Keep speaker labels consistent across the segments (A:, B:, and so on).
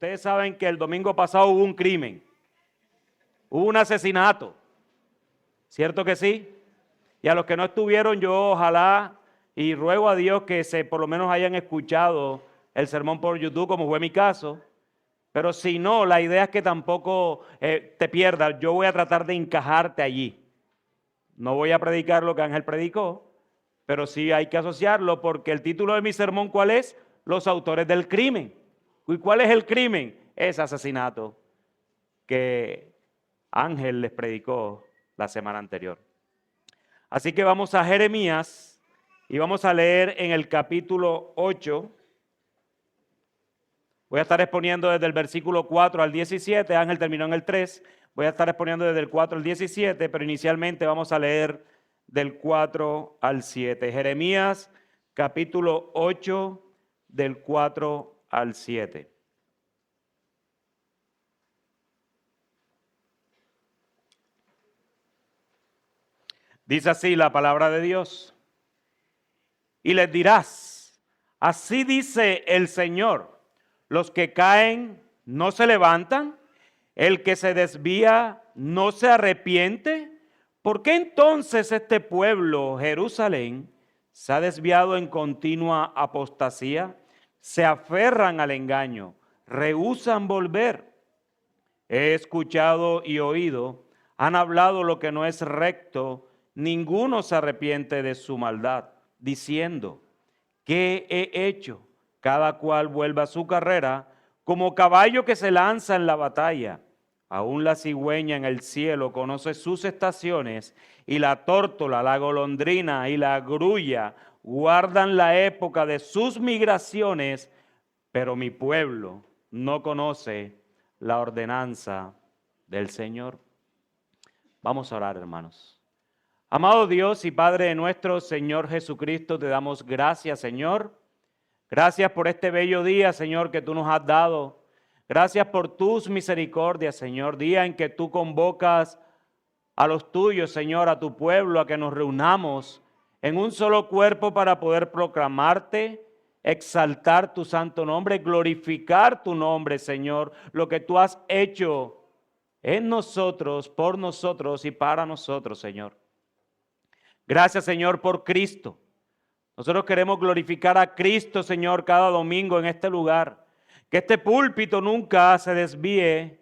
A: Ustedes saben que el domingo pasado hubo un crimen, hubo un asesinato, ¿cierto que sí? Y a los que no estuvieron, yo ojalá y ruego a Dios que por lo menos hayan escuchado el sermón por YouTube, como fue mi caso. Pero si no, la idea es que tampoco te pierdas. Yo voy a tratar de encajarte allí. No voy a predicar lo que Ángel predicó, pero sí hay que asociarlo porque el título de mi sermón, ¿cuál es? Los autores del crimen. ¿Y cuál es el crimen? Ese asesinato que Ángel les predicó la semana anterior. Así que vamos a Jeremías y vamos a leer en el capítulo 8. Voy a estar exponiendo desde el versículo 4 al 17. Ángel terminó en el 3. Voy a estar exponiendo desde el 4 al 17, pero inicialmente vamos a leer del 4 al 7. Jeremías capítulo 8 del 4 al 7. Dice así la palabra de Dios. Y les dirás, así dice el Señor, los que caen no se levantan, el que se desvía no se arrepiente. ¿Por qué entonces este pueblo, Jerusalén, se ha desviado en continua apostasía? Se aferran al engaño, rehúsan volver. He escuchado y oído, han hablado lo que no es recto, ninguno se arrepiente de su maldad, diciendo, ¿qué he hecho? Cada cual vuelve a su carrera, como caballo que se lanza en la batalla. Aún la cigüeña en el cielo conoce sus estaciones, y la tórtola, la golondrina y la grulla guardan la época de sus migraciones, pero mi pueblo no conoce la ordenanza del Señor. Vamos a orar, hermanos. Amado Dios y Padre de nuestro Señor Jesucristo, te damos gracias, Señor. Gracias por este bello día, Señor, que tú nos has dado. Gracias por tus misericordias, Señor. Día en que tú convocas a los tuyos, Señor, a tu pueblo, a que nos reunamos en un solo cuerpo para poder proclamarte, exaltar tu santo nombre, glorificar tu nombre, Señor, lo que tú has hecho en nosotros, por nosotros y para nosotros, Señor. Gracias, Señor, por Cristo. Nosotros queremos glorificar a Cristo, Señor, cada domingo en este lugar. Que este púlpito nunca se desvíe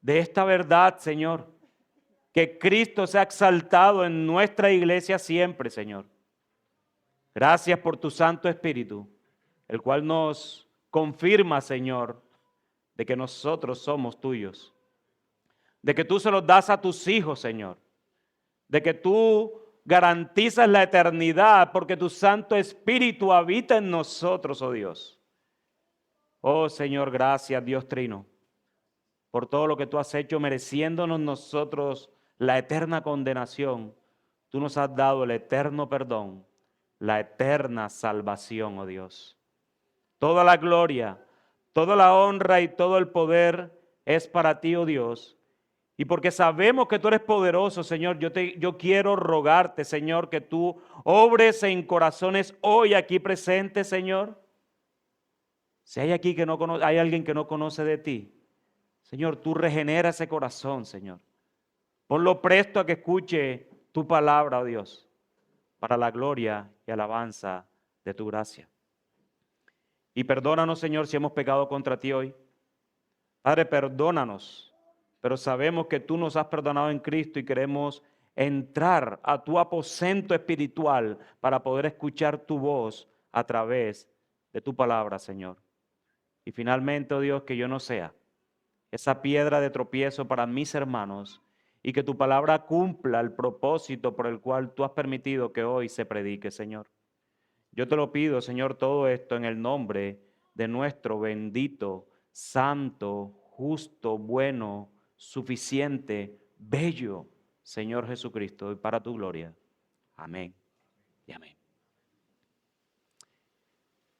A: de esta verdad, Señor. Que Cristo sea exaltado en nuestra iglesia siempre, Señor. Gracias por tu Santo Espíritu, el cual nos confirma, Señor, de que nosotros somos tuyos. De que tú se los das a tus hijos, Señor. De que tú garantizas la eternidad porque tu Santo Espíritu habita en nosotros, oh Dios. Oh Señor, gracias, Dios Trino, por todo lo que tú has hecho, mereciéndonos nosotros la eterna condenación. Tú nos has dado el eterno perdón, la eterna salvación, oh Dios. Toda la gloria, toda la honra y todo el poder es para ti, oh Dios. Y porque sabemos que tú eres poderoso, Señor, yo quiero rogarte, Señor, que tú obres en corazones hoy aquí presentes, Señor. Si hay aquí que no conoce, hay alguien que no conoce de ti, Señor, tú regenera ese corazón, Señor. Ponlo presto a que escuche tu palabra, oh Dios, para la gloria y alabanza de tu gracia. Y perdónanos, Señor, si hemos pecado contra ti hoy. Padre, perdónanos. Pero sabemos que tú nos has perdonado en Cristo y queremos entrar a tu aposento espiritual para poder escuchar tu voz a través de tu palabra, Señor. Y finalmente, oh Dios, que yo no sea esa piedra de tropiezo para mis hermanos y que tu palabra cumpla el propósito por el cual tú has permitido que hoy se predique, Señor. Yo te lo pido, Señor, todo esto en el nombre de nuestro bendito, santo, justo, bueno, suficiente, bello Señor Jesucristo, y para tu gloria. Amén y amén.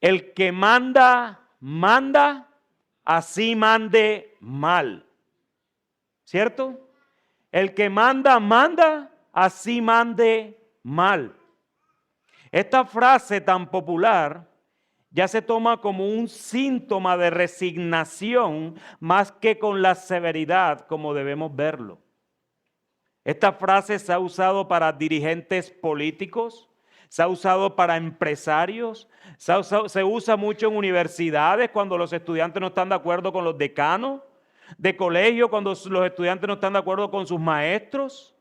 A: El que manda, manda, así mande mal. ¿Cierto? El que manda, manda, así mande mal. Esta frase tan popular ya se toma como un síntoma de resignación más que con la severidad como debemos verlo. Esta frase se ha usado para dirigentes políticos, se ha usado para empresarios, se usa mucho en universidades cuando los estudiantes no están de acuerdo con los decanos, de colegio cuando los estudiantes no están de acuerdo con sus maestros.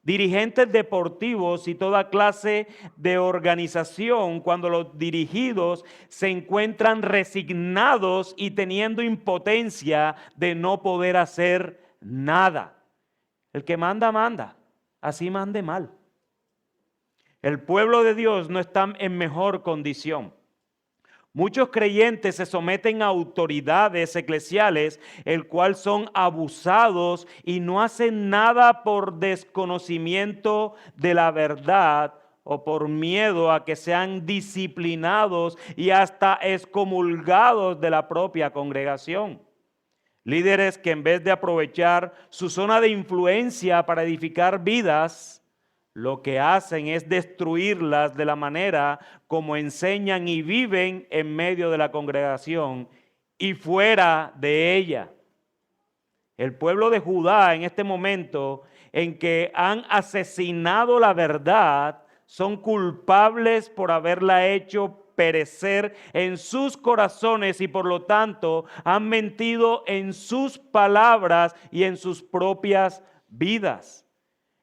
A: Dirigentes deportivos y toda clase de organización, cuando los dirigidos se encuentran resignados y teniendo impotencia de no poder hacer nada. El que manda, manda, así mande mal. El pueblo de Dios no está en mejor condición. Muchos creyentes se someten a autoridades eclesiales, el cual son abusados y no hacen nada por desconocimiento de la verdad o por miedo a que sean disciplinados y hasta excomulgados de la propia congregación. Líderes que en vez de aprovechar su zona de influencia para edificar vidas, lo que hacen es destruirlas de la manera como enseñan y viven en medio de la congregación y fuera de ella. El pueblo de Judá en este momento en que han asesinado la verdad, son culpables por haberla hecho perecer en sus corazones y por lo tanto han mentido en sus palabras y en sus propias vidas.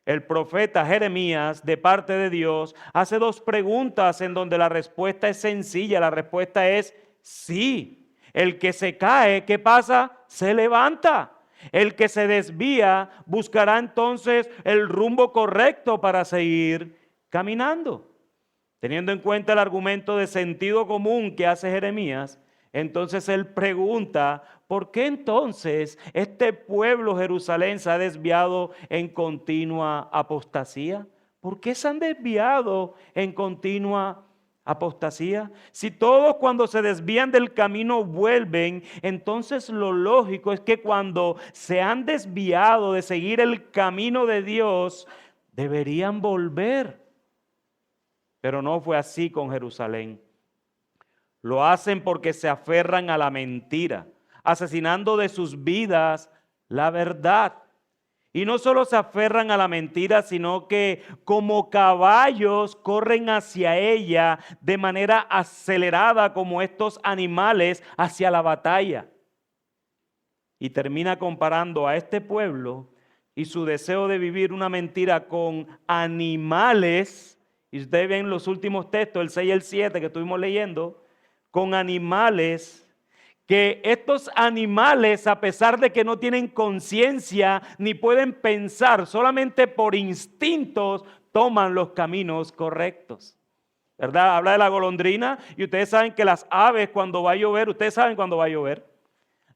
A: El profeta Jeremías, de parte de Dios, hace dos preguntas en donde la respuesta es sencilla. La respuesta es sí. El que se cae, ¿qué pasa? Se levanta. El que se desvía buscará entonces el rumbo correcto para seguir caminando. Teniendo en cuenta el argumento de sentido común que hace Jeremías, entonces él pregunta, ¿por qué entonces este pueblo Jerusalén se ha desviado en continua apostasía? ¿Por qué se han desviado en continua apostasía? Si todos cuando se desvían del camino vuelven, entonces lo lógico es que cuando se han desviado de seguir el camino de Dios, deberían volver. Pero no fue así con Jerusalén. Lo hacen porque se aferran a la mentira, asesinando de sus vidas la verdad. Y no solo se aferran a la mentira, sino que como caballos corren hacia ella de manera acelerada como estos animales hacia la batalla. Y termina comparando a este pueblo y su deseo de vivir una mentira con animales. Y ustedes ven los últimos textos, el 6 y el 7 que estuvimos leyendo, con animales, que estos animales, a pesar de que no tienen conciencia ni pueden pensar, solamente por instintos toman los caminos correctos. ¿Verdad? Habla de la golondrina y ustedes saben que las aves cuando va a llover, ustedes saben cuando va a llover.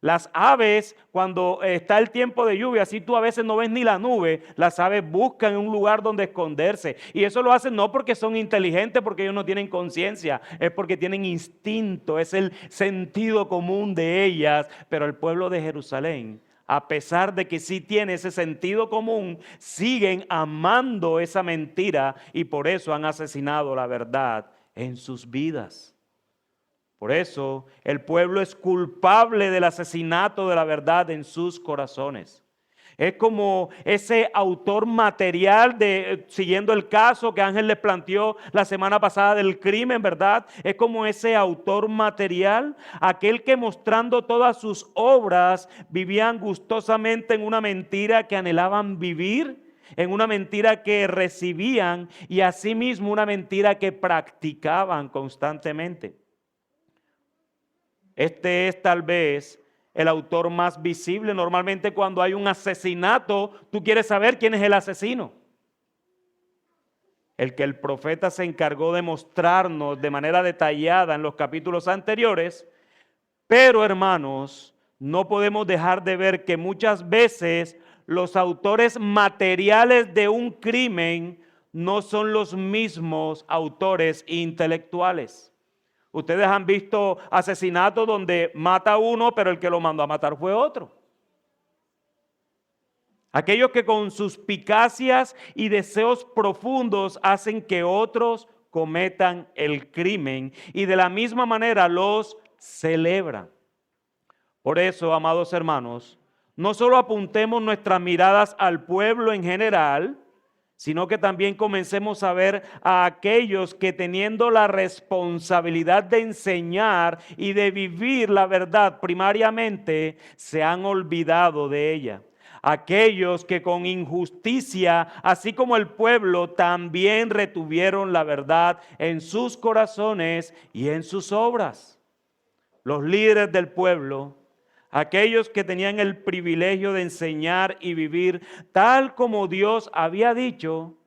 A: Las aves, cuando está el tiempo de lluvia, así tú a veces no ves ni la nube, las aves buscan un lugar donde esconderse. Y eso lo hacen no porque son inteligentes, porque ellos no tienen conciencia, es porque tienen instinto, es el sentido común de ellas. Pero el pueblo de Jerusalén, a pesar de que sí tiene ese sentido común, siguen amando esa mentira y por eso han asesinado la verdad en sus vidas. Por eso el pueblo es culpable del asesinato de la verdad en sus corazones. Es como ese autor material siguiendo el caso que Ángel les planteó la semana pasada del crimen, ¿verdad? Es como ese autor material, aquel que mostrando todas sus obras vivían gustosamente en una mentira que anhelaban vivir, en una mentira que recibían y asimismo una mentira que practicaban constantemente. Este es tal vez el autor más visible. Normalmente cuando hay un asesinato, tú quieres saber quién es el asesino. El que el profeta se encargó de mostrarnos de manera detallada en los capítulos anteriores. Pero hermanos, no podemos dejar de ver que muchas veces los autores materiales de un crimen no son los mismos autores intelectuales. Ustedes han visto asesinatos donde mata a uno, pero el que lo mandó a matar fue otro. Aquellos que con sus suspicacias y deseos profundos hacen que otros cometan el crimen y de la misma manera los celebran. Por eso, amados hermanos, no solo apuntemos nuestras miradas al pueblo en general, sino que también comencemos a ver a aquellos que teniendo la responsabilidad de enseñar y de vivir la verdad primariamente, se han olvidado de ella. Aquellos que con injusticia, así como el pueblo, también retuvieron la verdad en sus corazones y en sus obras. Los líderes del pueblo, aquellos que tenían el privilegio de enseñar y vivir tal como Dios había dicho,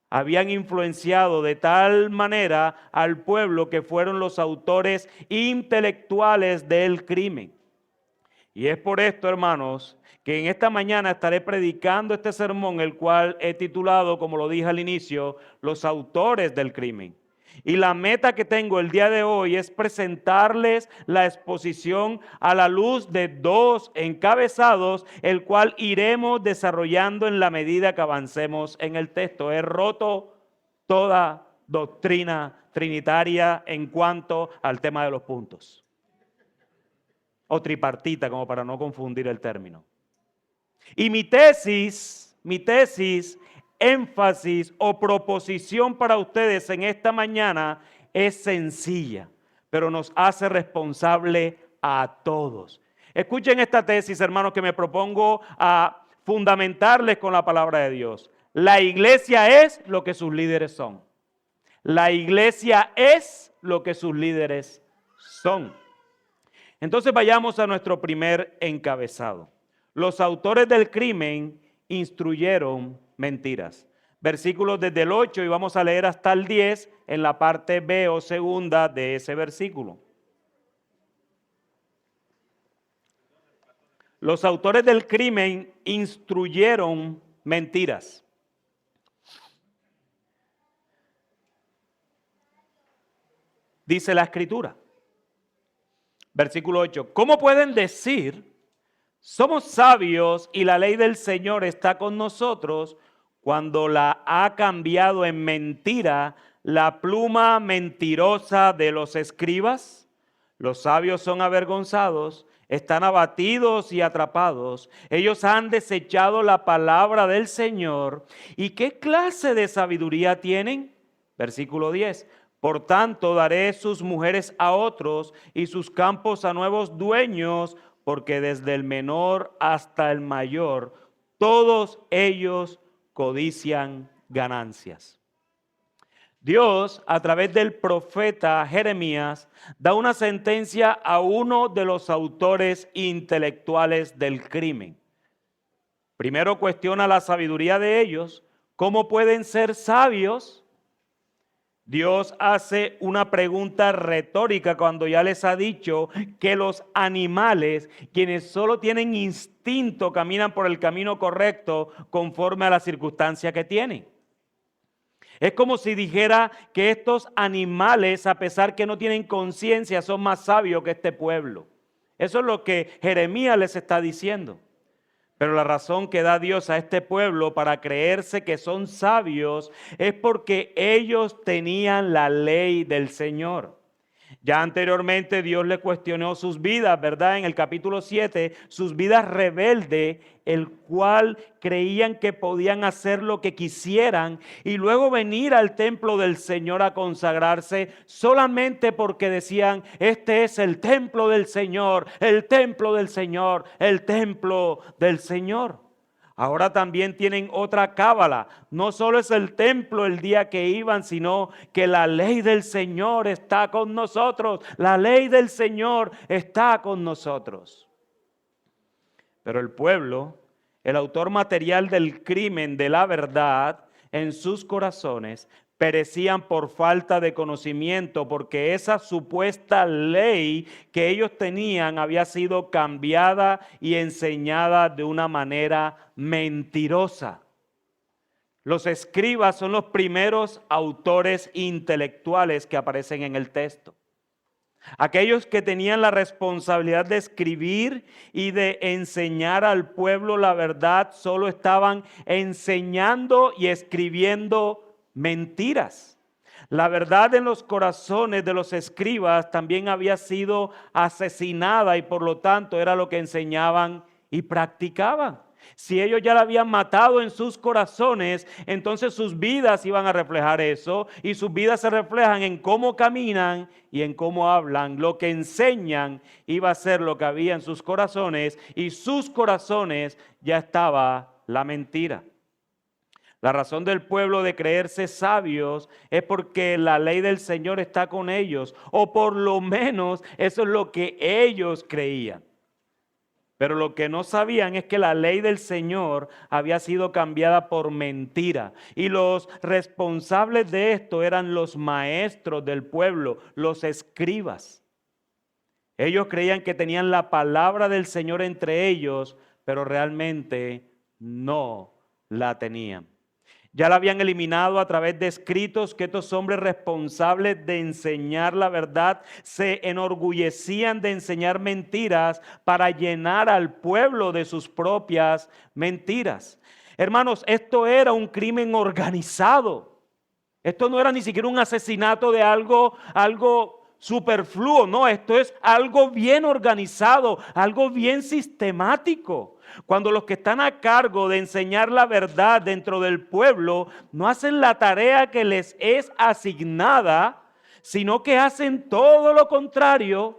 A: habían influenciado de tal manera al pueblo que fueron los autores intelectuales del crimen. Y es por esto, hermanos, que en esta mañana estaré predicando este sermón, el cual he titulado, como lo dije al inicio, Los autores del crimen. Y la meta que tengo el día de hoy es presentarles la exposición a la luz de dos encabezados, el cual iremos desarrollando en la medida que avancemos en el texto. He roto toda doctrina trinitaria en cuanto al tema de los puntos. O tripartita, como para no confundir el término. Y mi tesis, énfasis o proposición para ustedes en esta mañana es sencilla, pero nos hace responsable a todos. Escuchen esta tesis, hermanos, que me propongo a fundamentarles con la palabra de Dios. La iglesia es lo que sus líderes son. La iglesia es lo que sus líderes son. Entonces vayamos a nuestro primer encabezado. Los autores del crimen instruyeron mentiras. Versículos desde el 8 y vamos a leer hasta el 10 en la parte B o segunda de ese versículo. Los autores del crimen instruyeron mentiras. Dice la Escritura. Versículo 8. ¿Cómo pueden decir, somos sabios y la ley del Señor está con nosotros, cuando la ha cambiado en mentira la pluma mentirosa de los escribas? Los sabios son avergonzados, están abatidos y atrapados. Ellos han desechado la palabra del Señor. ¿Y qué clase de sabiduría tienen? Versículo 10. Por tanto, daré sus mujeres a otros y sus campos a nuevos dueños, porque desde el menor hasta el mayor, todos ellos codician ganancias. Dios, a través del profeta Jeremías, da una sentencia a uno de los autores intelectuales del crimen. Primero cuestiona la sabiduría de ellos. ¿Cómo pueden ser sabios? Dios hace una pregunta retórica cuando ya les ha dicho que los animales, quienes solo tienen instinto, caminan por el camino correcto conforme a la circunstancia que tienen. Es como si dijera que estos animales, a pesar que no tienen conciencia, son más sabios que este pueblo. Eso es lo que Jeremías les está diciendo. Pero la razón que da Dios a este pueblo para creerse que son sabios es porque ellos tenían la ley del Señor. Ya anteriormente Dios le cuestionó sus vidas, ¿verdad? En el capítulo 7, sus vidas rebeldes, el cual creían que podían hacer lo que quisieran y luego venir al templo del Señor a consagrarse solamente porque decían, este es el templo del Señor, el templo del Señor, el templo del Señor. Ahora también tienen otra cábala. No solo es el templo el día que iban, sino que la ley del Señor está con nosotros. La ley del Señor está con nosotros. Pero el pueblo, el autor material del crimen de la verdad, en sus corazones, perecían por falta de conocimiento, porque esa supuesta ley que ellos tenían había sido cambiada y enseñada de una manera mentirosa. Los escribas son los primeros autores intelectuales que aparecen en el texto. Aquellos que tenían la responsabilidad de escribir y de enseñar al pueblo la verdad solo estaban enseñando y escribiendo mentiras. La verdad en los corazones de los escribas también había sido asesinada y por lo tanto era lo que enseñaban y practicaban. Si ellos ya la habían matado en sus corazones, entonces sus vidas iban a reflejar eso y sus vidas se reflejan en cómo caminan y en cómo hablan. Lo que enseñan iba a ser lo que había en sus corazones y sus corazones ya estaba la mentira. La razón del pueblo de creerse sabios es porque la ley del Señor está con ellos, o por lo menos eso es lo que ellos creían. Pero lo que no sabían es que la ley del Señor había sido cambiada por mentira. Y los responsables de esto eran los maestros del pueblo, los escribas. Ellos creían que tenían la palabra del Señor entre ellos, pero realmente no la tenían. Ya la habían eliminado a través de escritos que estos hombres responsables de enseñar la verdad se enorgullecían de enseñar mentiras para llenar al pueblo de sus propias mentiras. Hermanos, esto era un crimen organizado. Esto no era ni siquiera un asesinato de algo superfluo, no, esto es algo bien organizado, algo bien sistemático. Cuando los que están a cargo de enseñar la verdad dentro del pueblo no hacen la tarea que les es asignada, sino que hacen todo lo contrario,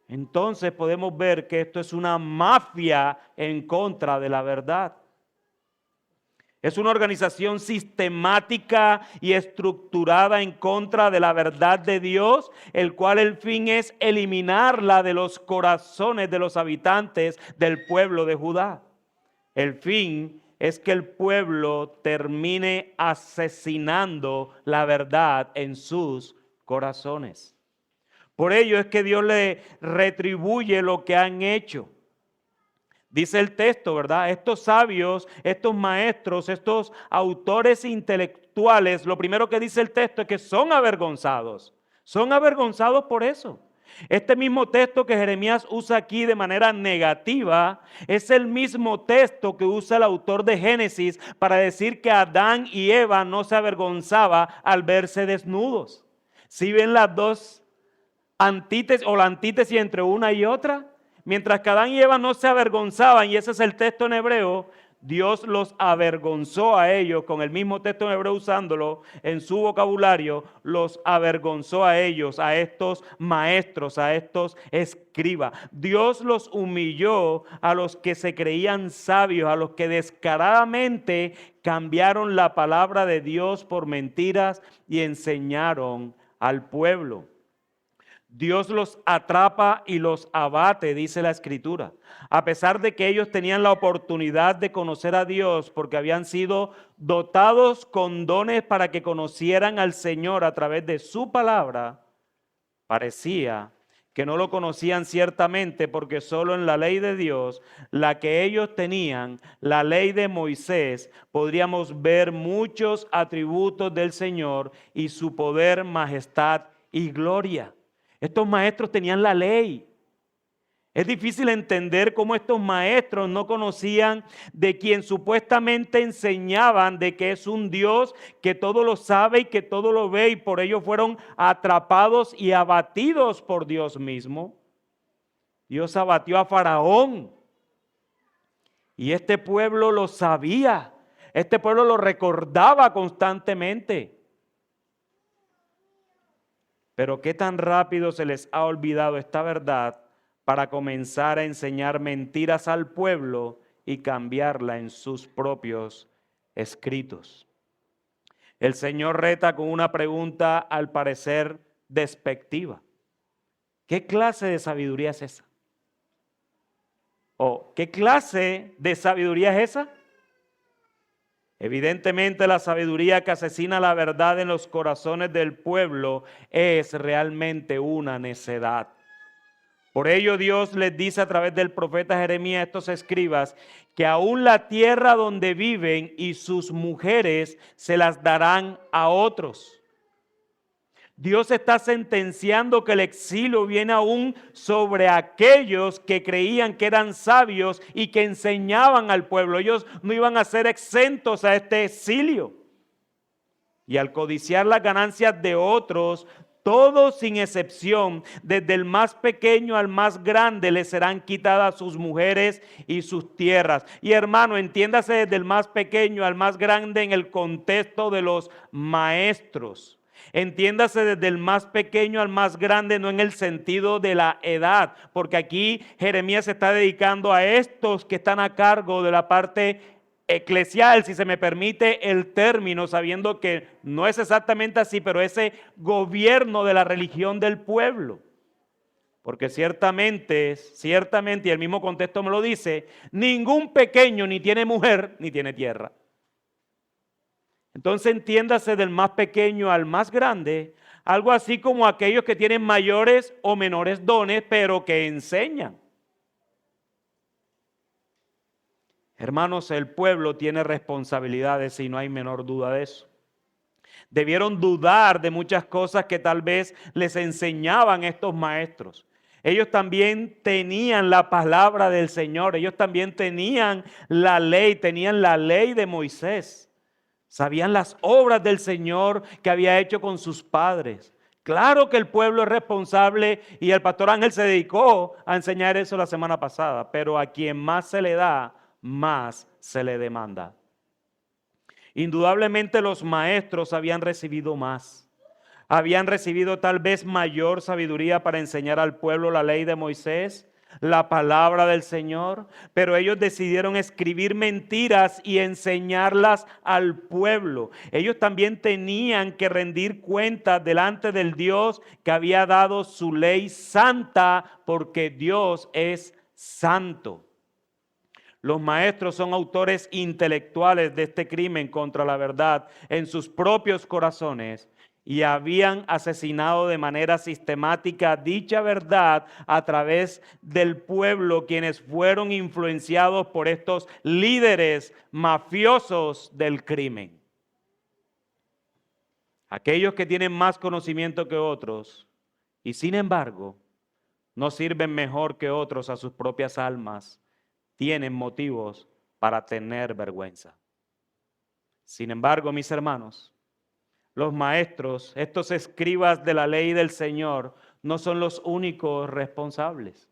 A: entonces podemos ver que esto es una mafia en contra de la verdad. Es una organización sistemática y estructurada en contra de la verdad de Dios, el cual el fin es eliminarla de los corazones de los habitantes del pueblo de Judá. El fin es que el pueblo termine asesinando la verdad en sus corazones. Por ello es que Dios le retribuye lo que han hecho. Dice el texto, ¿verdad? Estos sabios, estos maestros, estos autores intelectuales, lo primero que dice el texto es que son avergonzados. Son avergonzados por eso. Este mismo texto que Jeremías usa aquí de manera negativa es el mismo texto que usa el autor de Génesis para decir que Adán y Eva no se avergonzaban al verse desnudos. ¿Sí ven las dos antítesis o la antítesis entre una y otra? Mientras que Adán y Eva no se avergonzaban, y ese es el texto en hebreo, Dios los avergonzó a ellos, con el mismo texto en hebreo usándolo en su vocabulario, los avergonzó a ellos, a estos maestros, a estos escribas. Dios los humilló a los que se creían sabios, a los que descaradamente cambiaron la palabra de Dios por mentiras y enseñaron al pueblo. Dios los atrapa y los abate, dice la Escritura. A pesar de que ellos tenían la oportunidad de conocer a Dios porque habían sido dotados con dones para que conocieran al Señor a través de su palabra, parecía que no lo conocían ciertamente porque solo en la ley de Dios, la que ellos tenían, la ley de Moisés, podríamos ver muchos atributos del Señor y su poder, majestad y gloria. Estos maestros tenían la ley. Es difícil entender cómo estos maestros no conocían de quien supuestamente enseñaban de que es un Dios que todo lo sabe y que todo lo ve, y por ello fueron atrapados y abatidos por Dios mismo. Dios abatió a Faraón y este pueblo lo sabía. Este pueblo lo recordaba constantemente. Pero qué tan rápido se les ha olvidado esta verdad para comenzar a enseñar mentiras al pueblo y cambiarla en sus propios escritos. El Señor reta con una pregunta al parecer despectiva. ¿Qué clase de sabiduría es esa? ¿O qué clase de sabiduría es esa? Evidentemente la sabiduría que asesina la verdad en los corazones del pueblo es realmente una necedad. Por ello Dios les dice a través del profeta Jeremías a estos escribas que aún la tierra donde viven y sus mujeres se las darán a otros. Dios está sentenciando que el exilio viene aún sobre aquellos que creían que eran sabios y que enseñaban al pueblo. Ellos no iban a ser exentos a este exilio. Y al codiciar las ganancias de otros, todos sin excepción, desde el más pequeño al más grande, les serán quitadas sus mujeres y sus tierras. Y hermano, entiéndase desde el más pequeño al más grande en el contexto de los maestros. Entiéndase desde el más pequeño al más grande, no en el sentido de la edad, porque aquí Jeremías se está dedicando a estos que están a cargo de la parte eclesial, si se me permite el término, sabiendo que no es exactamente así, pero ese gobierno de la religión del pueblo. Porque ciertamente, y el mismo contexto me lo dice, ningún pequeño ni tiene mujer ni tiene tierra. Entonces entiéndase del más pequeño al más grande, algo así como aquellos que tienen mayores o menores dones, pero que enseñan. Hermanos, el pueblo tiene responsabilidades y no hay menor duda de eso. Debieron dudar de muchas cosas que tal vez les enseñaban estos maestros. Ellos también tenían la palabra del Señor, ellos también tenían la ley de Moisés. Sabían las obras del Señor que había hecho con sus padres. Claro que el pueblo es responsable y el pastor Ángel se dedicó a enseñar eso la semana pasada, pero a quien más se le da, más se le demanda. Indudablemente los maestros habían recibido más. Habían recibido tal vez mayor sabiduría para enseñar al pueblo la ley de Moisés, la palabra del Señor, pero ellos decidieron escribir mentiras y enseñarlas al pueblo. Ellos también tenían que rendir cuentas delante del Dios que había dado su ley santa, porque Dios es santo. Los maestros son autores intelectuales de este crimen contra la verdad en sus propios corazones y habían asesinado de manera sistemática dicha verdad a través del pueblo, quienes fueron influenciados por estos líderes mafiosos del crimen. Aquellos que tienen más conocimiento que otros y sin embargo no sirven mejor que otros a sus propias almas, tienen motivos para tener vergüenza. Sin embargo, mis hermanos, los maestros, estos escribas de la ley del Señor, no son los únicos responsables.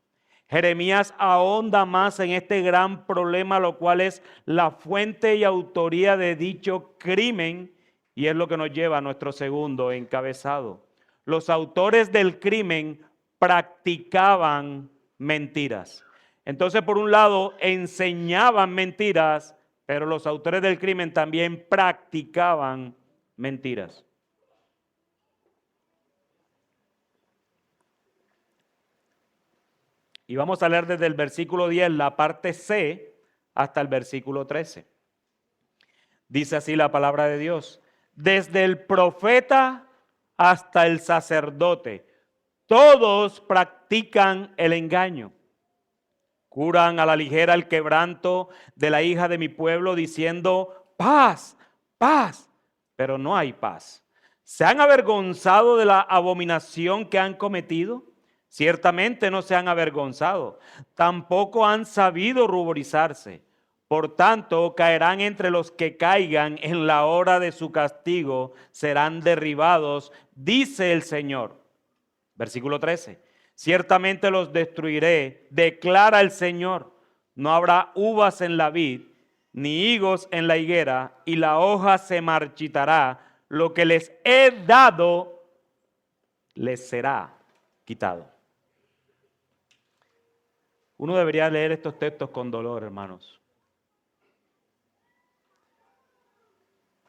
A: Jeremías ahonda más en este gran problema, lo cual es la fuente y autoría de dicho crimen, y es lo que nos lleva a nuestro segundo encabezado. Los autores del crimen practicaban mentiras. Entonces, por un lado, enseñaban mentiras, pero los autores del crimen también practicaban mentiras. Y vamos a leer desde el versículo 10, la parte C, hasta el versículo 13. Dice así la palabra de Dios: desde el profeta hasta el sacerdote, todos practican el engaño. Curan a la ligera el quebranto de la hija de mi pueblo, diciendo paz, paz, pero no hay paz. ¿Se han avergonzado de la abominación que han cometido? Ciertamente no se han avergonzado, tampoco han sabido ruborizarse. Por tanto, caerán entre los que caigan en la hora de su castigo, serán derribados, dice el Señor. Versículo 13. Ciertamente los destruiré, declara el Señor. No habrá uvas en la vid, ni higos en la higuera, y la hoja se marchitará. Lo que les he dado, les será quitado. Uno debería leer estos textos con dolor, hermanos.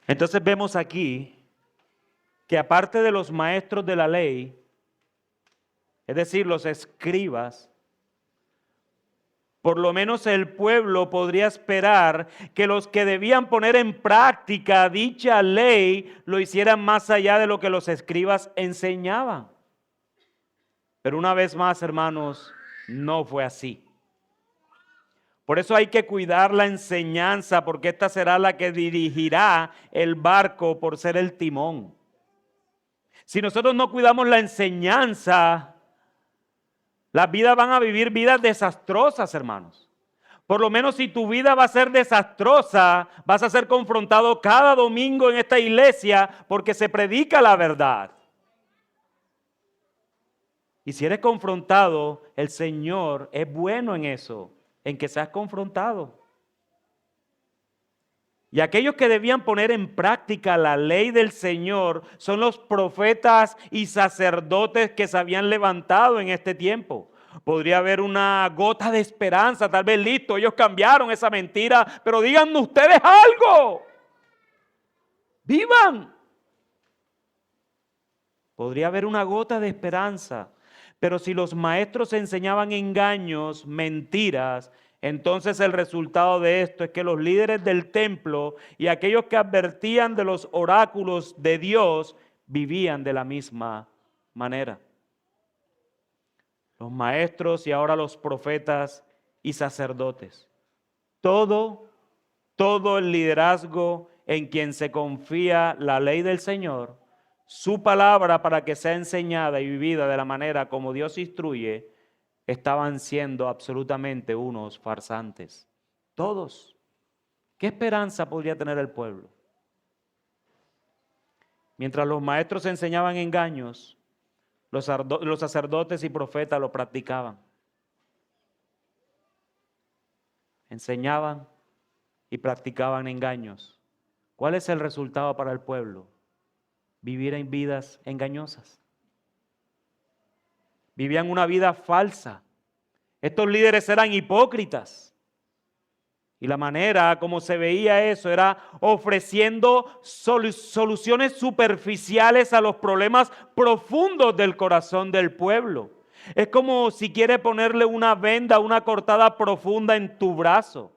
A: Entonces vemos aquí que aparte de los maestros de la ley, es decir, los escribas, por lo menos el pueblo podría esperar que los que debían poner en práctica dicha ley lo hicieran más allá de lo que los escribas enseñaban. Pero una vez más, hermanos, no fue así. Por eso hay que cuidar la enseñanza, porque esta será la que dirigirá el barco por ser el timón. Si nosotros no cuidamos la enseñanza, las vidas van a vivir vidas desastrosas, hermanos. Por lo menos si tu vida va a ser desastrosa, vas a ser confrontado cada domingo en esta iglesia porque se predica la verdad. Y si eres confrontado, el Señor es bueno en eso, en que seas confrontado. Y aquellos que debían poner en práctica la ley del Señor son los profetas y sacerdotes que se habían levantado en este tiempo. Podría haber una gota de esperanza, tal vez listo, ellos cambiaron esa mentira, pero díganme ustedes algo. Vivan. Podría haber una gota de esperanza, pero si los maestros enseñaban engaños, mentiras, entonces el resultado de esto es que los líderes del templo y aquellos que advertían de los oráculos de Dios vivían de la misma manera. Los maestros y ahora los profetas y sacerdotes. Todo el liderazgo en quien se confía la ley del Señor, su palabra para que sea enseñada y vivida de la manera como Dios instruye, estaban siendo absolutamente unos farsantes. Todos. ¿Qué esperanza podría tener el pueblo? Mientras los maestros enseñaban engaños, los sacerdotes y profetas lo practicaban. Enseñaban y practicaban engaños. ¿Cuál es el resultado para el pueblo? Vivir en vidas engañosas. Vivían una vida falsa. Estos líderes eran hipócritas. Y la manera como se veía eso era ofreciendo soluciones superficiales a los problemas profundos del corazón del pueblo. Es como si quiere ponerle una venda, una cortada profunda en tu brazo.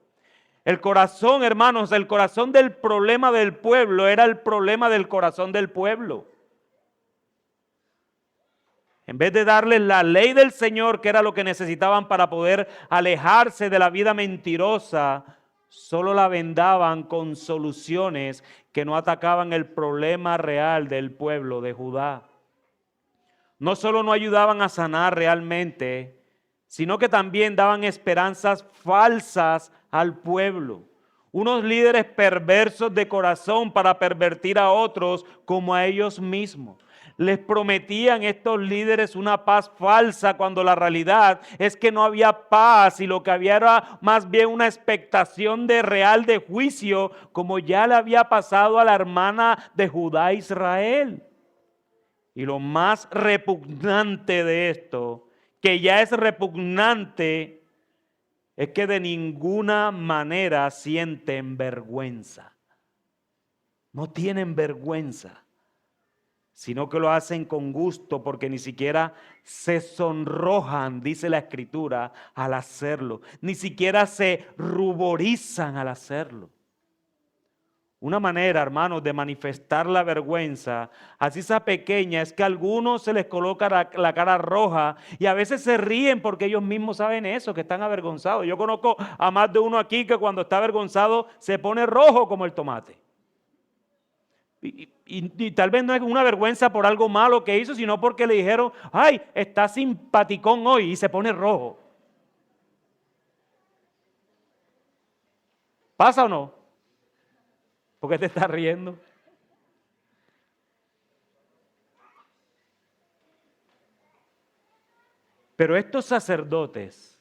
A: El corazón, hermanos, el corazón del problema del pueblo era el problema del corazón del pueblo. En vez de darles la ley del Señor, que era lo que necesitaban para poder alejarse de la vida mentirosa, solo la vendaban con soluciones que no atacaban el problema real del pueblo de Judá. No solo no ayudaban a sanar realmente, sino que también daban esperanzas falsas al pueblo. Unos líderes perversos de corazón para pervertir a otros como a ellos mismos. Les prometían estos líderes una paz falsa cuando la realidad es que no había paz y lo que había era más bien una expectación de real de juicio, como ya le había pasado a la hermana de Judá Israel. Y lo más repugnante de esto, que ya es repugnante, es que de ninguna manera sienten vergüenza. No tienen vergüenza, sino que lo hacen con gusto porque ni siquiera se sonrojan, dice la Escritura, al hacerlo. Ni siquiera se ruborizan al hacerlo. Una manera, hermanos, de manifestar la vergüenza, así sea pequeña, es que a algunos se les coloca la cara roja y a veces se ríen porque ellos mismos saben eso, que están avergonzados. Yo conozco a más de uno aquí que cuando está avergonzado se pone rojo como el tomate. Y tal vez no es una vergüenza por algo malo que hizo, sino porque le dijeron, ay, está simpaticón hoy, y se pone rojo. ¿Pasa o no? ¿Por qué te estás riendo? Pero estos sacerdotes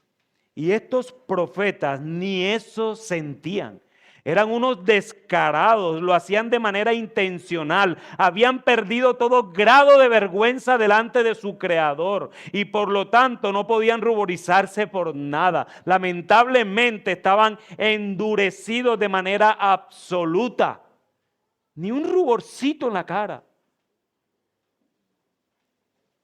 A: y estos profetas ni eso sentían. Eran unos descarados, lo hacían de manera intencional. Habían perdido todo grado de vergüenza delante de su Creador y por lo tanto no podían ruborizarse por nada. Lamentablemente estaban endurecidos de manera absoluta. Ni un ruborcito en la cara.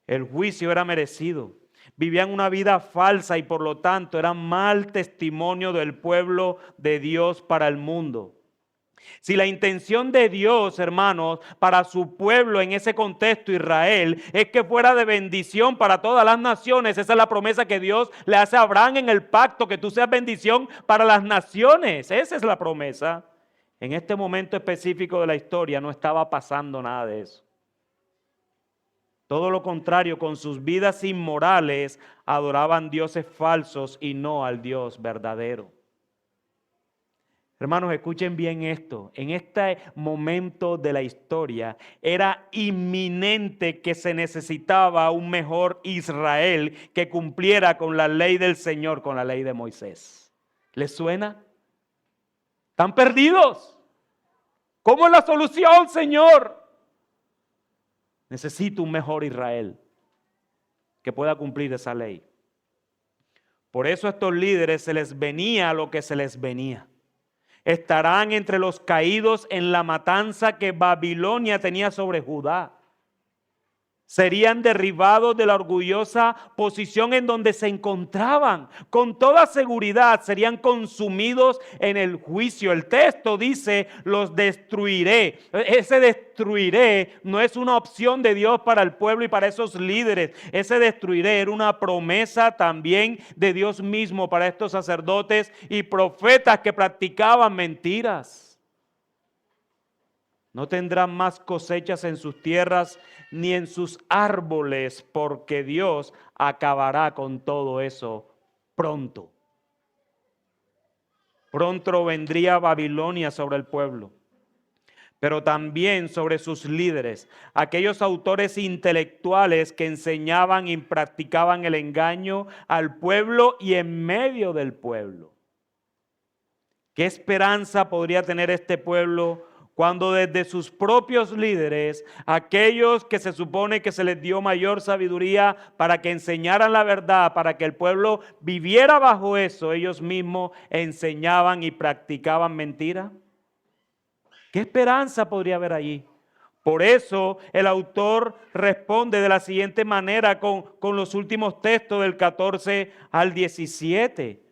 A: El juicio era merecido. Vivían una vida falsa y por lo tanto eran mal testimonio del pueblo de Dios para el mundo. Si la intención de Dios, hermanos, para su pueblo en ese contexto Israel, es que fuera de bendición para todas las naciones, esa es la promesa que Dios le hace a Abraham en el pacto, que tú seas bendición para las naciones. Esa es la promesa. En este momento específico de la historia no estaba pasando nada de eso. Todo lo contrario, con sus vidas inmorales adoraban dioses falsos y no al Dios verdadero. Hermanos, escuchen bien esto. En este momento de la historia era inminente que se necesitaba un mejor Israel que cumpliera con la ley del Señor, con la ley de Moisés. ¿Les suena? ¿Están perdidos? ¿Cómo es la solución, Señor? Necesito un mejor Israel que pueda cumplir esa ley. Por eso a estos líderes se les venía lo que se les venía. Estarán entre los caídos en la matanza que Babilonia tenía sobre Judá. Serían derribados de la orgullosa posición en donde se encontraban. Con toda seguridad serían consumidos en el juicio. El texto dice, los destruiré. Ese destruiré no es una opción de Dios para el pueblo y para esos líderes. Ese destruiré era una promesa también de Dios mismo para estos sacerdotes y profetas que practicaban mentiras. No tendrán más cosechas en sus tierras ni en sus árboles, porque Dios acabará con todo eso pronto. Pronto vendría Babilonia sobre el pueblo, pero también sobre sus líderes, aquellos autores intelectuales que enseñaban y practicaban el engaño al pueblo y en medio del pueblo. ¿Qué esperanza podría tener este pueblo cuando desde sus propios líderes, aquellos que se supone que se les dio mayor sabiduría para que enseñaran la verdad, para que el pueblo viviera bajo eso, ellos mismos enseñaban y practicaban mentira? ¿Qué esperanza podría haber allí? Por eso el autor responde de la siguiente manera con los últimos textos del 14 al 17.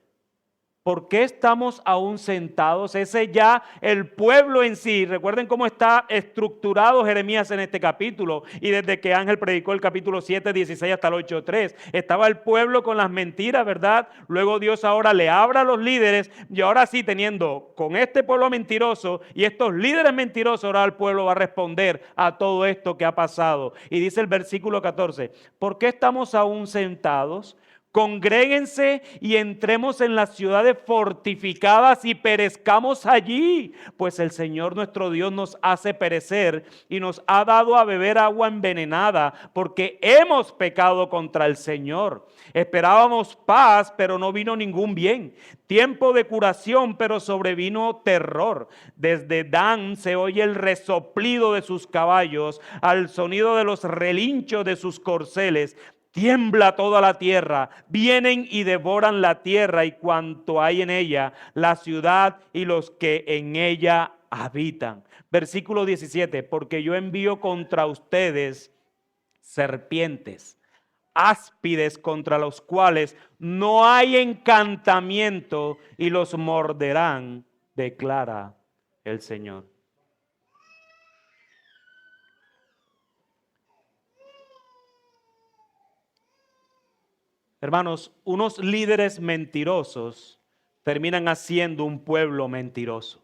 A: ¿Por qué estamos aún sentados? Ese ya el pueblo en sí. Recuerden cómo está estructurado Jeremías en este capítulo. Y desde que Ángel predicó el capítulo 7, 16 hasta el 8, 3. Estaba el pueblo con las mentiras, ¿verdad? Luego Dios ahora le habla a los líderes. Y ahora sí, teniendo con este pueblo mentiroso y estos líderes mentirosos, ahora el pueblo va a responder a todo esto que ha pasado. Y dice el versículo 14, ¿por qué estamos aún sentados? Congréguense y entremos en las ciudades fortificadas y perezcamos allí, pues el Señor nuestro Dios nos hace perecer y nos ha dado a beber agua envenenada, porque hemos pecado contra el Señor. Esperábamos paz, pero no vino ningún bien. Tiempo de curación, pero sobrevino terror. Desde Dan se oye el resoplido de sus caballos, al sonido de los relinchos de sus corceles. Tiembla toda la tierra, vienen y devoran la tierra y cuanto hay en ella, la ciudad y los que en ella habitan. Versículo 17, porque yo envío contra ustedes serpientes, áspides contra los cuales no hay encantamiento y los morderán, declara el Señor. Hermanos, unos líderes mentirosos terminan haciendo un pueblo mentiroso.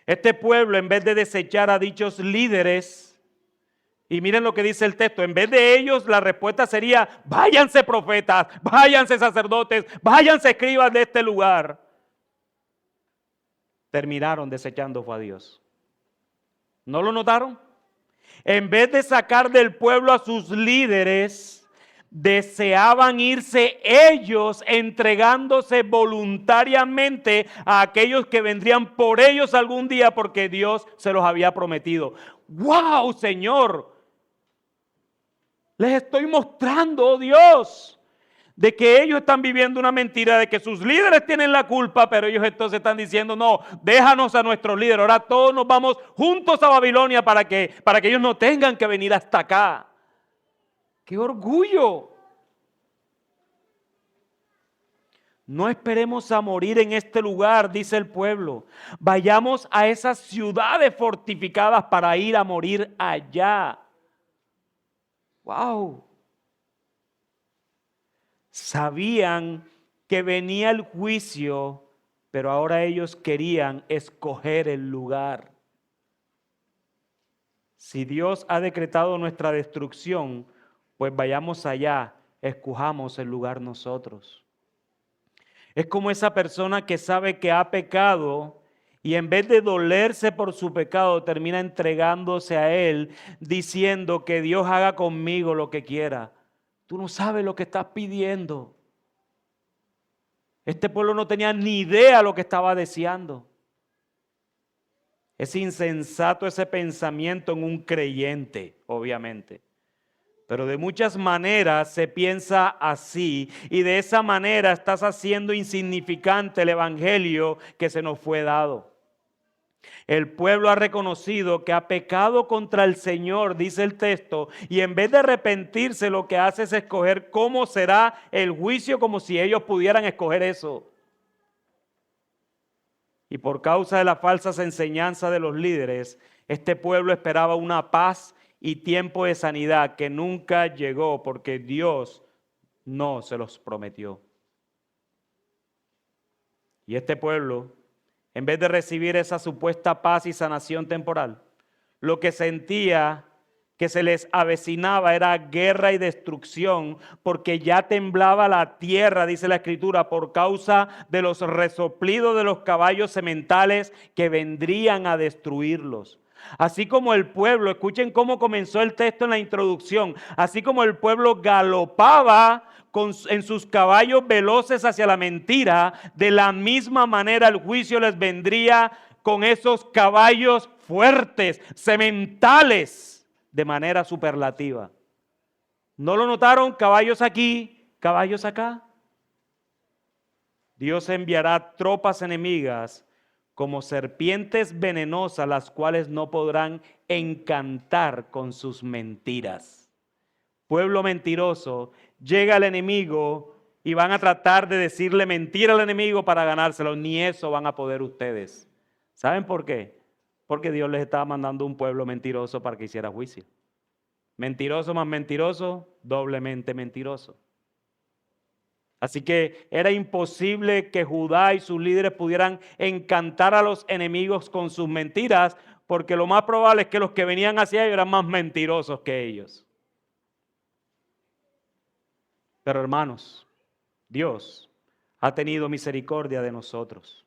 A: Este pueblo, en vez de desechar a dichos líderes, y miren lo que dice el texto, en vez de ellos la respuesta sería, váyanse profetas, váyanse sacerdotes, váyanse escribas de este lugar. Terminaron desechando a Dios. ¿No lo notaron? En vez de sacar del pueblo a sus líderes, deseaban irse ellos entregándose voluntariamente a aquellos que vendrían por ellos algún día porque Dios se los había prometido. ¡Wow, Señor! Les estoy mostrando, oh Dios, de que ellos están viviendo una mentira, de que sus líderes tienen la culpa, pero ellos entonces están diciendo, no, déjanos a nuestros líderes, ahora todos nos vamos juntos a Babilonia para que ellos no tengan que venir hasta acá. ¡Qué orgullo! No esperemos a morir en este lugar, dice el pueblo. Vayamos a esas ciudades fortificadas para ir a morir allá. ¡Wow! Sabían que venía el juicio, pero ahora ellos querían escoger el lugar. Si Dios ha decretado nuestra destrucción, pues vayamos allá, escojamos el lugar nosotros. Es como esa persona que sabe que ha pecado Y en vez de dolerse por su pecado, termina entregándose a Él, diciendo que Dios haga conmigo lo que quiera. Tú no sabes lo que estás pidiendo. Este pueblo no tenía ni idea lo que estaba deseando. Es insensato ese pensamiento en un creyente, obviamente. Pero de muchas maneras se piensa así, y de esa manera estás haciendo insignificante el evangelio que se nos fue dado. El pueblo ha reconocido que ha pecado contra el Señor, dice el texto, y en vez de arrepentirse, lo que hace es escoger cómo será el juicio, como si ellos pudieran escoger eso. Y por causa de las falsas enseñanzas de los líderes, este pueblo esperaba una paz y tiempo de sanidad que nunca llegó porque Dios no se los prometió. Y este pueblo, en vez de recibir esa supuesta paz y sanación temporal, lo que sentía que se les avecinaba era guerra y destrucción, porque ya temblaba la tierra, dice la Escritura, por causa de los resoplidos de los caballos sementales que vendrían a destruirlos. Así como el pueblo, escuchen cómo comenzó el texto en la introducción, así como el pueblo galopaba en sus caballos veloces hacia la mentira, de la misma manera el juicio les vendría con esos caballos fuertes, sementales, de manera superlativa. ¿No lo notaron? Caballos aquí, caballos acá. Dios enviará tropas enemigas como serpientes venenosas, las cuales no podrán encantar con sus mentiras. Pueblo mentiroso, llega el enemigo y van a tratar de decirle mentira al enemigo para ganárselo. Ni eso van a poder ustedes. ¿Saben por qué? Porque Dios les estaba mandando un pueblo mentiroso para que hiciera juicio. Mentiroso más mentiroso, doblemente mentiroso. Así que era imposible que Judá y sus líderes pudieran encantar a los enemigos con sus mentiras, porque lo más probable es que los que venían hacia ellos eran más mentirosos que ellos. Pero hermanos, Dios ha tenido misericordia de nosotros.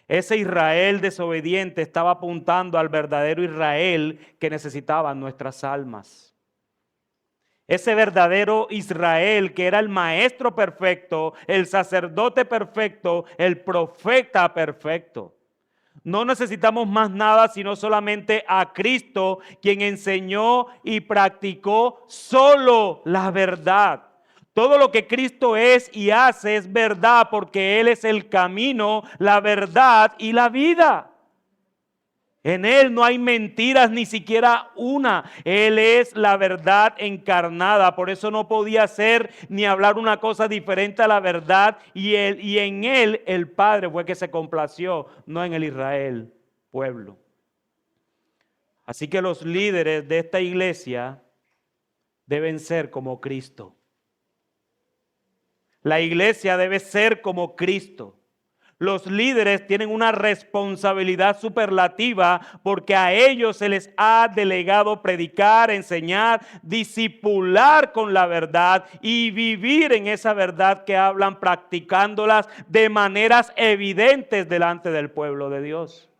A: Ese Israel desobediente estaba apuntando al verdadero Israel que necesitaban nuestras almas. Ese verdadero Israel que era el maestro perfecto, el sacerdote perfecto, el profeta perfecto. No necesitamos más nada sino solamente a Cristo, quien enseñó y practicó solo la verdad. Todo lo que Cristo es y hace es verdad, porque Él es el camino, la verdad y la vida. En Él no hay mentiras, ni siquiera una. Él es la verdad encarnada. Por eso no podía ser ni hablar una cosa diferente a la verdad. Y en Él el Padre fue que se complació, no en el Israel, pueblo. Así que los líderes de esta iglesia deben ser como Cristo. La iglesia debe ser como Cristo. Los líderes tienen una responsabilidad superlativa porque a ellos se les ha delegado predicar, enseñar, discipular con la verdad y vivir en esa verdad que hablan, practicándolas de maneras evidentes delante del pueblo de Dios.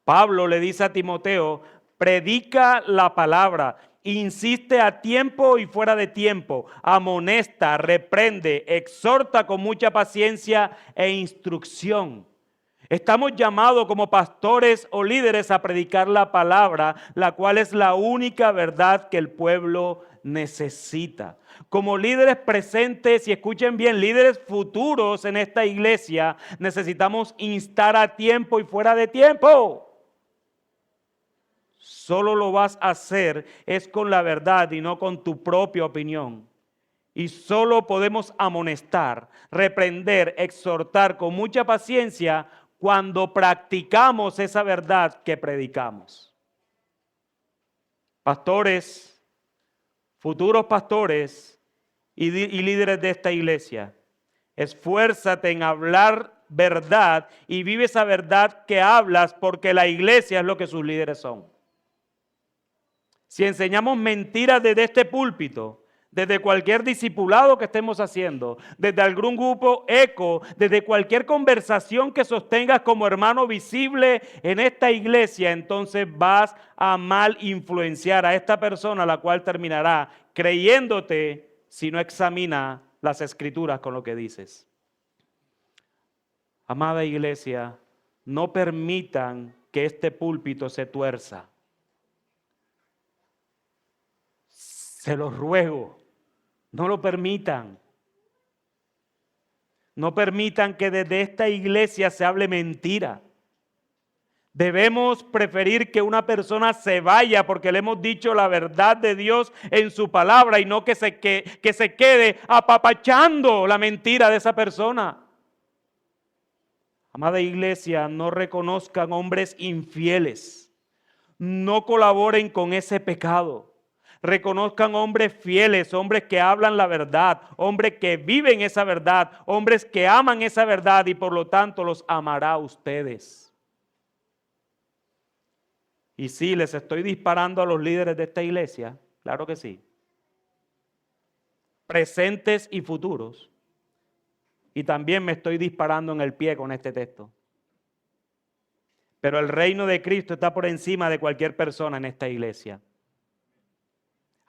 A: Pablo le dice a Timoteo, predica la palabra. Insiste a tiempo y fuera de tiempo, amonesta, reprende, exhorta con mucha paciencia e instrucción. Estamos llamados como pastores o líderes a predicar la palabra, la cual es la única verdad que el pueblo necesita. Como líderes presentes, y escuchen bien, líderes futuros en esta iglesia, necesitamos instar a tiempo y fuera de tiempo. Solo lo vas a hacer es con la verdad y no con tu propia opinión. Y solo podemos amonestar, reprender, exhortar con mucha paciencia cuando practicamos esa verdad que predicamos. Pastores, futuros pastores y líderes de esta iglesia, esfuérzate en hablar verdad y vive esa verdad que hablas, porque la iglesia es lo que sus líderes son. Si enseñamos mentiras desde este púlpito, desde cualquier discipulado que estemos haciendo, desde algún grupo eco, desde cualquier conversación que sostengas como hermano visible en esta iglesia, entonces vas a mal influenciar a esta persona, la cual terminará creyéndote si no examina las escrituras con lo que dices. Amada iglesia, no permitan que este púlpito se tuerza. Se los ruego, no lo permitan. No permitan que desde esta iglesia se hable mentira. Debemos preferir que una persona se vaya porque le hemos dicho la verdad de Dios en su palabra y no que se quede apapachando la mentira de esa persona. Amada iglesia, no reconozcan hombres infieles. No colaboren con ese pecado. Reconozcan hombres fieles, hombres que hablan la verdad, hombres que viven esa verdad, hombres que aman esa verdad y por lo tanto los amará a ustedes. Y sí, les estoy disparando a los líderes de esta iglesia, claro que sí. Presentes y futuros. Y también me estoy disparando en el pie con este texto. Pero el reino de Cristo está por encima de cualquier persona en esta iglesia.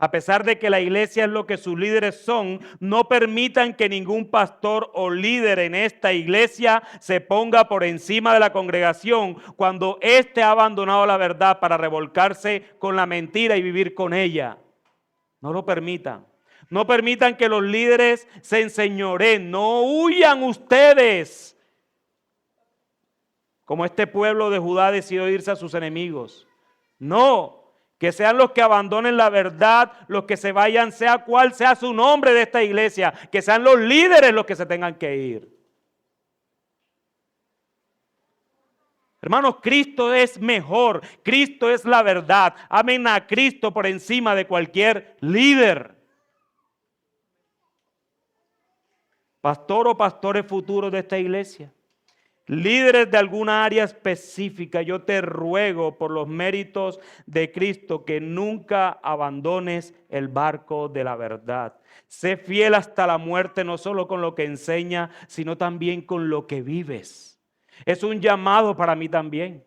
A: A pesar de que la iglesia es lo que sus líderes son, no permitan que ningún pastor o líder en esta iglesia se ponga por encima de la congregación cuando éste ha abandonado la verdad para revolcarse con la mentira y vivir con ella. No lo permitan. No permitan que los líderes se enseñoreen. No huyan ustedes como este pueblo de Judá decidió irse a sus enemigos. No. Que sean los que abandonen la verdad, los que se vayan, sea cual sea su nombre de esta iglesia, que sean los líderes los que se tengan que ir. Hermanos, Cristo es mejor, Cristo es la verdad. Amen a Cristo por encima de cualquier líder. Pastor o pastores futuros de esta iglesia. Líderes de alguna área específica, yo te ruego por los méritos de Cristo que nunca abandones el barco de la verdad. Sé fiel hasta la muerte, no solo con lo que enseña, sino también con lo que vives. Es un llamado para mí también.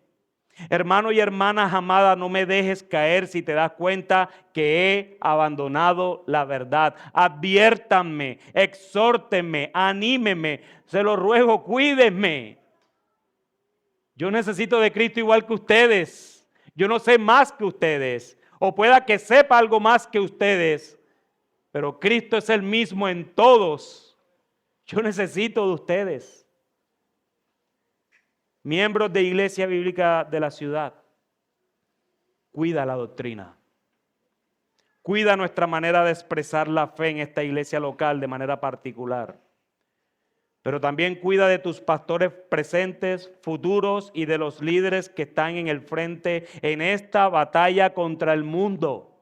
A: Hermano y hermana amada, no me dejes caer si te das cuenta que he abandonado la verdad. Adviértanme, exhórtenme, anímenme, se lo ruego, cuídenme. Yo necesito de Cristo igual que ustedes. Yo no sé más que ustedes. O pueda que sepa algo más que ustedes. Pero Cristo es el mismo en todos. Yo necesito de ustedes. Miembros de Iglesia Bíblica de la ciudad. Cuida la doctrina. Cuida nuestra manera de expresar la fe en esta iglesia local de manera particular. Pero también cuida de tus pastores presentes, futuros y de los líderes que están en el frente en esta batalla contra el mundo.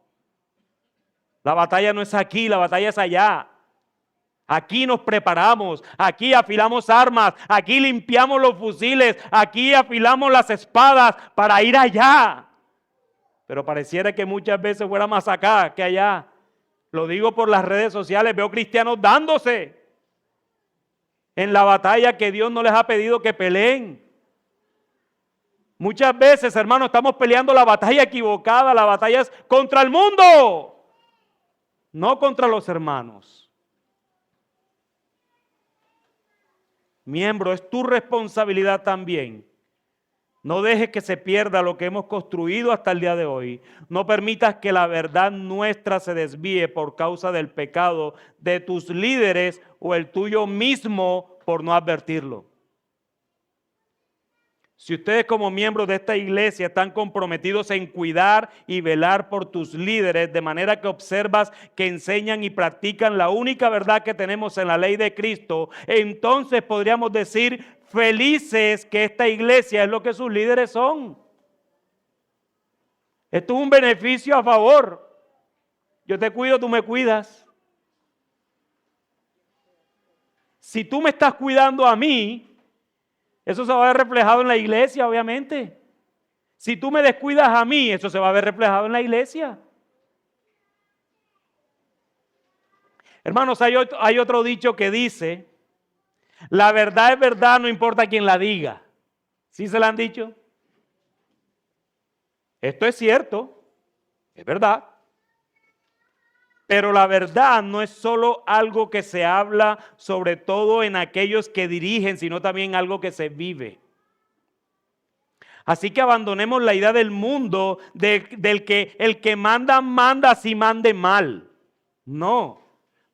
A: La batalla no es aquí, la batalla es allá. Aquí nos preparamos, aquí afilamos armas, aquí limpiamos los fusiles, aquí afilamos las espadas para ir allá. Pero pareciera que muchas veces fuera más acá que allá. Lo digo por las redes sociales, veo cristianos dándose en la batalla que Dios no les ha pedido que peleen. Muchas veces, hermanos, estamos peleando la batalla equivocada. La batalla es contra el mundo, no contra los hermanos. Miembro, es tu responsabilidad también. No dejes que se pierda lo que hemos construido hasta el día de hoy. No permitas que la verdad nuestra se desvíe por causa del pecado de tus líderes o el tuyo mismo por no advertirlo. Si ustedes como miembros de esta iglesia están comprometidos en cuidar y velar por tus líderes, de manera que observas que enseñan y practican la única verdad que tenemos en la ley de Cristo, entonces podríamos decir felices que esta iglesia es lo que sus líderes son. Esto es un beneficio a favor. Yo te cuido, tú me cuidas. Si tú me estás cuidando a mí, eso se va a ver reflejado en la iglesia, obviamente. Si tú me descuidas a mí, eso se va a ver reflejado en la iglesia. Hermanos, hay otro dicho que dice, la verdad es verdad, no importa quién la diga. ¿Sí se la han dicho? Esto es cierto, es verdad. Pero la verdad no es solo algo que se habla, sobre todo en aquellos que dirigen, sino también algo que se vive. Así que abandonemos la idea del mundo del que el que manda así mande mal. No.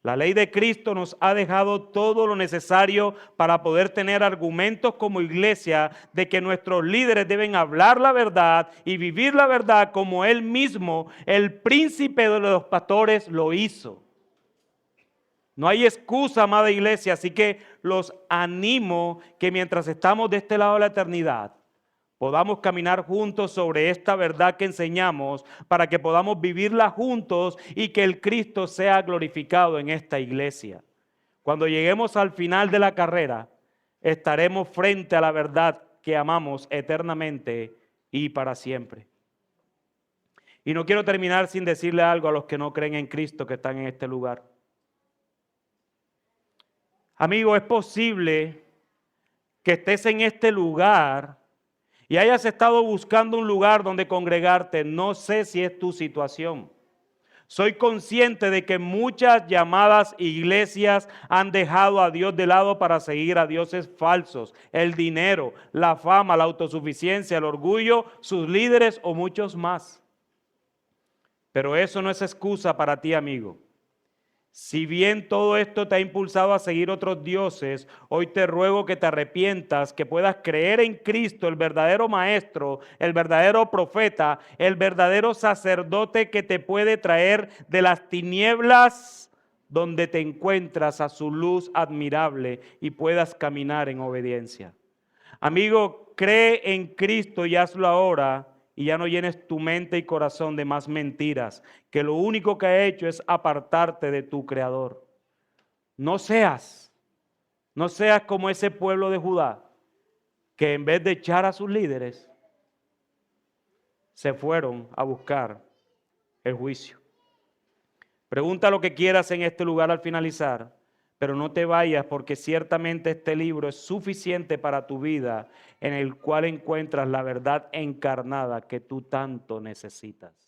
A: La ley de Cristo nos ha dejado todo lo necesario para poder tener argumentos como iglesia de que nuestros líderes deben hablar la verdad y vivir la verdad como Él mismo, el príncipe de los pastores, lo hizo. No hay excusa, amada iglesia, así que los animo que mientras estamos de este lado de la eternidad, podamos caminar juntos sobre esta verdad que enseñamos para que podamos vivirla juntos y que el Cristo sea glorificado en esta iglesia. Cuando lleguemos al final de la carrera, estaremos frente a la verdad que amamos eternamente y para siempre. Y no quiero terminar sin decirle algo a los que no creen en Cristo que están en este lugar. Amigo, es posible que estés en este lugar y hayas estado buscando un lugar donde congregarte. No sé si es tu situación. Soy consciente de que muchas llamadas iglesias han dejado a Dios de lado para seguir a dioses falsos. El dinero, la fama, la autosuficiencia, el orgullo, sus líderes o muchos más. Pero eso no es excusa para ti, amigo. Si bien todo esto te ha impulsado a seguir otros dioses, hoy te ruego que te arrepientas, que puedas creer en Cristo, el verdadero maestro, el verdadero profeta, el verdadero sacerdote que te puede traer de las tinieblas donde te encuentras a su luz admirable y puedas caminar en obediencia. Amigo, cree en Cristo y hazlo ahora. Y ya no llenes tu mente y corazón de más mentiras, que lo único que ha hecho es apartarte de tu Creador. No seas como ese pueblo de Judá, que en vez de echar a sus líderes, se fueron a buscar el juicio. Pregunta lo que quieras en este lugar al finalizar, pero no te vayas, porque ciertamente este libro es suficiente para tu vida, en el cual encuentras la verdad encarnada que tú tanto necesitas.